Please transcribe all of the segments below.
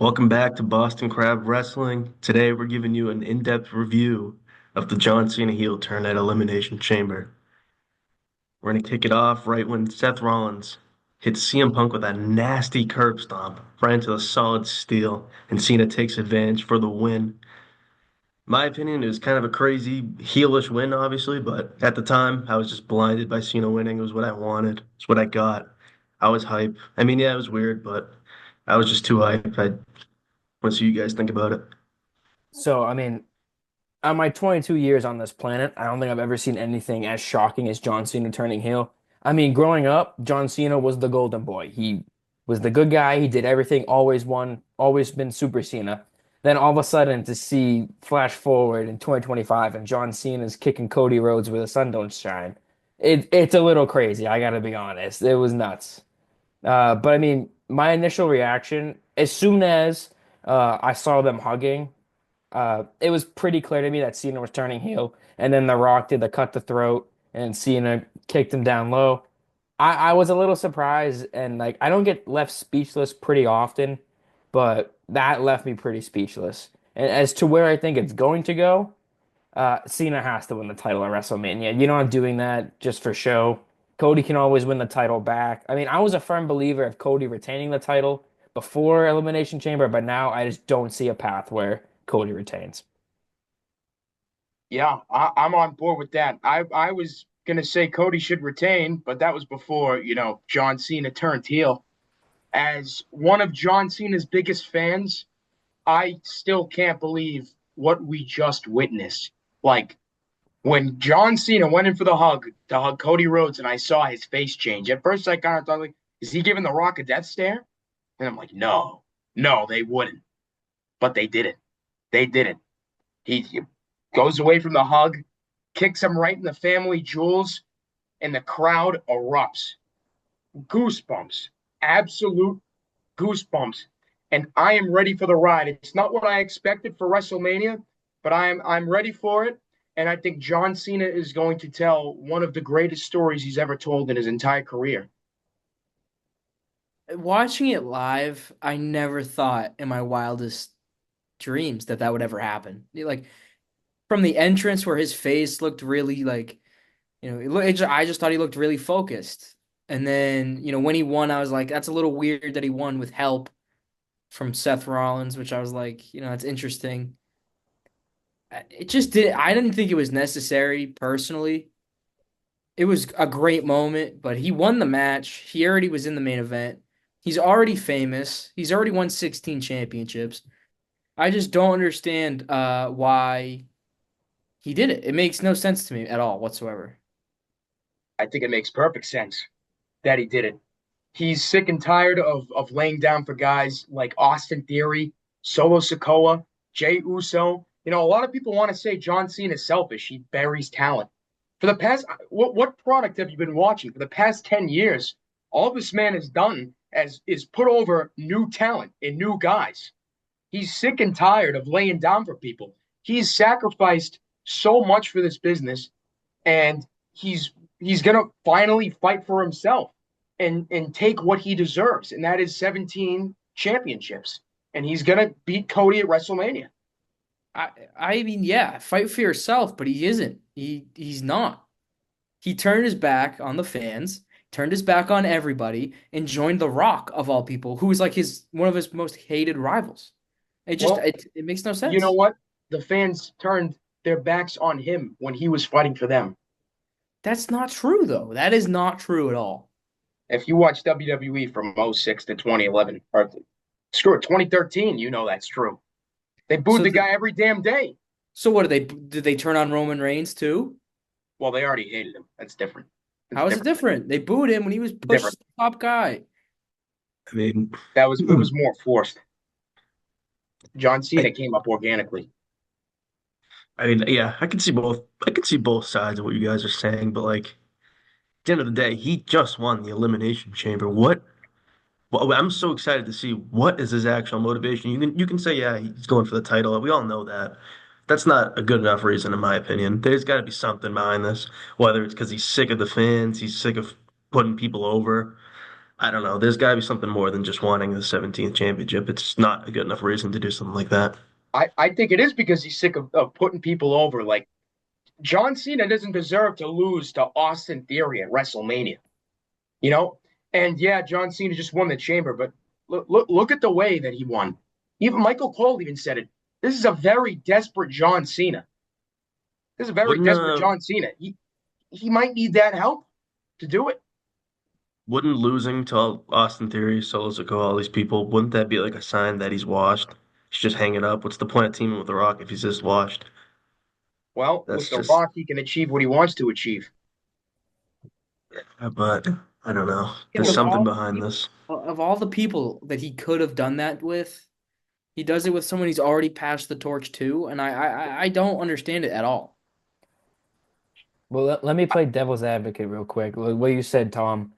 Welcome back to Boston Crab Wrestling. Today we're giving you an in-depth review of the John Cena heel turn at Elimination Chamber. We're going to kick it off right when Seth Rollins hits CM Punk with a nasty curb stomp right into a solid steel, and Cena takes advantage for the win. My opinion, it was kind of a crazy heelish win, obviously, but at the time I was just blinded by Cena winning. It was what I wanted. It's what I got. I was hype. I mean, yeah, it was weird, but I was just too hype. I want to see you guys think about it. On my 22 years on this planet, I don't think I've ever seen anything as shocking as John Cena turning heel. Growing up, John Cena was the golden boy. He was the good guy. He did everything, always won, always been Super Cena. Then all of a sudden, to see flash forward in 2025 and John Cena's kicking Cody Rhodes where the sun don't shine, it's a little crazy. I gotta be honest. It was nuts. My initial reaction, as soon as I saw them hugging, it was pretty clear to me that Cena was turning heel, and then The Rock did the cut the throat, and Cena kicked him down low. I was a little surprised, and like I don't get left speechless pretty often, but that left me pretty speechless. And as to where I think it's going to go, Cena has to win the title at WrestleMania. You're not doing that just for show. Cody can always win the title back. I was a firm believer of Cody retaining the title before Elimination Chamber, but now I just don't see a path where Cody retains. Yeah, I'm on board with that. I was gonna say Cody should retain, but that was before, John Cena turned heel. As one of John Cena's biggest fans, I still can't believe what we just witnessed. Like when John Cena went in for the hug to hug Cody Rhodes, and I saw his face change. At first, I kind of thought, like, is he giving The Rock a death stare? And I'm like, no, no, they wouldn't. But they did it. They did it. He goes away from the hug, kicks him right in the family jewels, and the crowd erupts. Goosebumps, absolute goosebumps. And I am ready for the ride. It's not what I expected for WrestleMania, but I'm ready for it. And I think John Cena is going to tell one of the greatest stories he's ever told in his entire career. Watching it live, I never thought in my wildest dreams that that would ever happen. Like from the entrance where his face looked really like, I just thought he looked really focused. And then, when he won, I was like, that's a little weird that he won with help from Seth Rollins, which I was like, that's interesting. It just did. I didn't think it was necessary personally. It was a great moment, but he won the match. He already was in the main event. He's already famous. He's already won 16 championships. I just don't understand why he did it. It makes no sense to me at all whatsoever. I think it makes perfect sense that he did it. He's sick and tired of laying down for guys like Austin Theory, Solo Sikoa, Jay Uso. A lot of people want to say John Cena is selfish. He buries talent. For the past, what product have you been watching? For the past 10 years, all this man has done is put over new talent and new guys. He's sick and tired of laying down for people. He's sacrificed so much for this business, and he's gonna finally fight for himself and take what he deserves, and that is 17 championships. And he's gonna beat Cody at WrestleMania. Yeah, fight for yourself, but he isn't. He's not. He turned his back on the fans, turned his back on everybody, and joined The Rock of all people, who is like his one of his most hated rivals. Well, It makes no you know sense. what? The fans turned their backs on him when he was fighting for them. That's not true though. That is not true at all. If you watch WWE from '06 to 2011, or screw it, 2013, you know that's true. They booed So the th guy every damn day. so what did they turn on Roman Reigns too? Well, they already hated him. That's different. It's How is it different. different? They booed him when he was pushed Different. as the top guy. I mean, It was more forced. John I, Cena came up organically. I mean, yeah, I can see both. I can see both sides of what you guys are saying, but like at the end of the day, he just won the Elimination Chamber. What? Well, I'm so excited to see what is his actual motivation. You can say, yeah, he's going for the title. We all know that. That's not a good enough reason, in my opinion. There's got to be something behind this. Whether it's because he's sick of the fans, he's sick of putting people over. I don't know. There's got to be something more than just wanting the 17th championship. It's not a good enough reason to do something like that. I think it is because he's sick of putting people over. Like John Cena doesn't deserve to lose to Austin Theory at WrestleMania, you know? And yeah, John Cena just won the chamber, but look at the way that he won. Even Michael Cole even said it. This is a very desperate John Cena. This is a very Wouldn't desperate uh John Cena. He might need that help to do it. wouldn't losing to Austin Theory, Solo Sikoa, all these people, wouldn't that be like a sign that he's washed? He's just hanging up. What's the point of teaming with The Rock if he's just washed? Well, with That's The just, Rock, he can achieve what he wants to achieve. but I don't know. Yeah, There's but something behind this. of all the people that he could have done that with, he does it with someone he's already passed the torch to, and I don't understand it at all. Well, let me play devil's advocate real quick. What you said, Tom.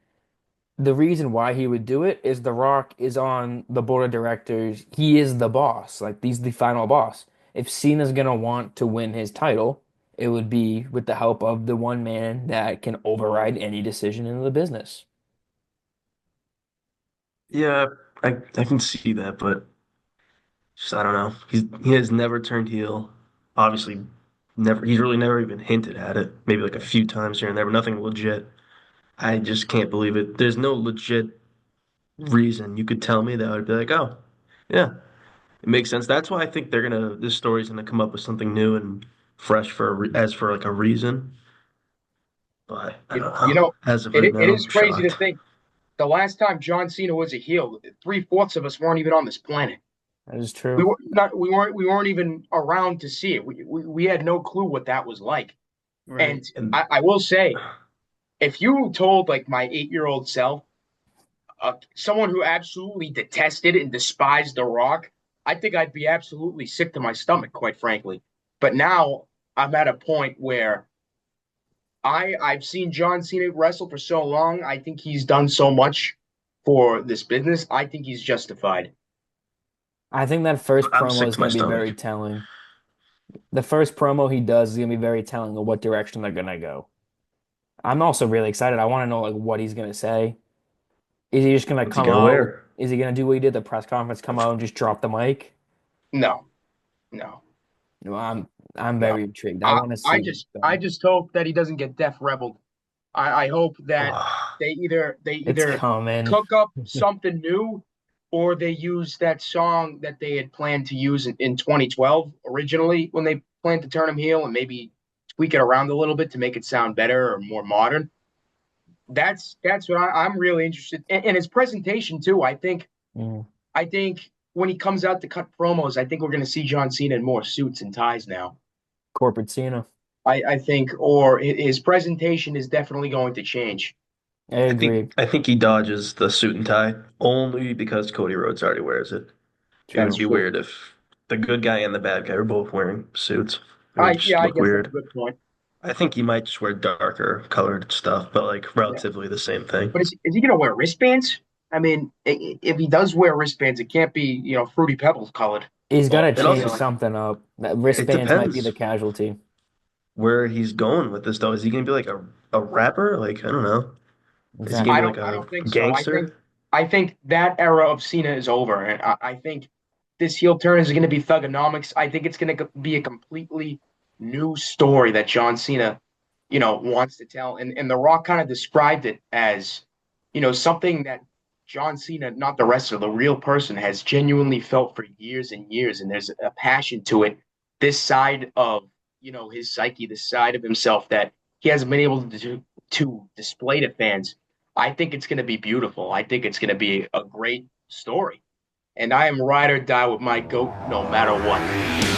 The reason why he would do it is The Rock is on the board of directors. He is the boss. Like he's the final boss. If Cena's gonna want to win his title, it would be with the help of the one man that can override any decision in the business. Yeah, I can see that, but just I don't know. He has never turned heel. Obviously, never. He's really never even hinted at it. Maybe like a few times here and there, but nothing legit. I just can't believe it. There's no legit reason you could tell me that I would be like, oh, yeah, it makes sense. That's why I think this story's gonna come up with something new and fresh as for like a reason. But I don't You know. know, As of right it now, is I'm crazy to shocked. think the last time John Cena was a heel, three-fourths of us weren't even on this planet. That is true. We weren't even around to see it. We had no clue what that was like. And Right. And I will say, if you told like my 8-year-old self, someone who absolutely detested and despised The Rock, I think I'd be absolutely sick to my stomach, quite frankly. But now I'm at a point where I've seen John Cena wrestle for so long. I think he's done so much for this business. I think he's justified. I think that first I'm promo sick is to my gonna be stomach. very telling. The first promo he does is gonna be very telling of what direction they're gonna go. I'm also really excited. I want to know like what he's gonna say. Is he just gonna What's he come gonna out? wear? Is he gonna do what he did at the press conference, come out and just drop the mic? No, no, No, I'm no. very intrigued. I want to see what's I done. just hope that he doesn't get death rebelled. I hope that Oh, they It's either coming. cook up something new or they use that song that they had planned to use in 2012 originally when they planned to turn him heel and maybe tweak it around a little bit to make it sound better or more modern. That's what I'm really interested in his presentation too. Mm, I think when he comes out to cut promos, I think we're going to see John Cena in more suits and ties now. corporate Cena. I think, or his presentation is definitely going to change. I agree. I think he dodges the suit and tie only because Cody Rhodes already wears it. It would That's True. be true. weird if the good guy and the bad guy are both wearing suits. It would just I look guess that's a weird. good point. I think he might just wear darker colored stuff, but like Yeah. relatively the same thing. But is he going to wear wristbands? I mean, if he does wear wristbands, it can't be, Fruity Pebbles colored. He's got Well, to it change also something up. That it wristbands might be the depends casualty. where he's going with this though. Is he gonna be like a rapper? Like I don't know. Is he gonna be like I a don't think so. gangster? I think that era of Cena is over, and I think this heel turn is going to be thugonomics. I think it's going to be a completely new story that John Cena, wants to tell. And The Rock kind of described it as, something that John Cena, not the wrestler, the real person, has genuinely felt for years and years. And there's a passion to it. This side of, his psyche, this side of himself that he hasn't been able to display to fans. I think it's going to be beautiful. I think it's going to be a great story. And I am ride or die with my goat no matter what.